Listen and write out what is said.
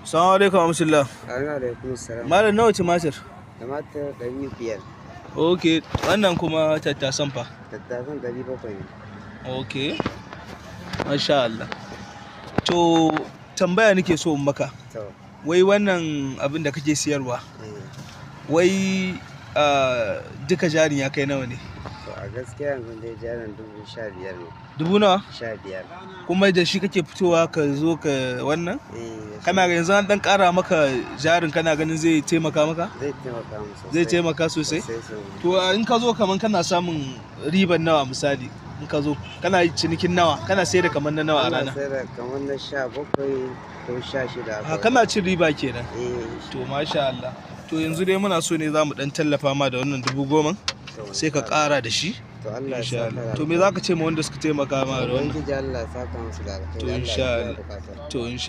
Assalamu alaikum amsullah. Alaikum salam. Malam nawa tumatir? Tumatir 500. Okay, wannan kuma tattasan fa? Tattasan 700 ne. Okay. Masha Allah. To tambaya nake so in maka. To. Wai wannan abin da kake siyarwa? Wai duka jarin ya kai nawa ne? To a gaskiya yanzu dai jarin 15,000 ne. Dubu nawa? 15. Kuma da shi kake fitowa ka zo ka wannan? Kana ga yanzu an dan ƙara maka jarin, kana ganin zai taimaka maka? Zai taimaka musu. Zai taimaka sosai? To in ka zo kaman kana samun riban nawa misali? In ka zo kana cinikin nawa? Kana sai da kaman na nawa a rana? Kana sai da kaman na 17 ko 16. Kana cin riba kenan? To masha Allah. To yanzu dai muna so ne za mu dan tallafa ma da wannan 10,000 sai ka ƙara da shi. To Allah ya saka. To me zaka ce ma wanda suka taimaka ma da wannan? Ubangiji Allah ya saka musu da alkhairi. To insha Allah. To insha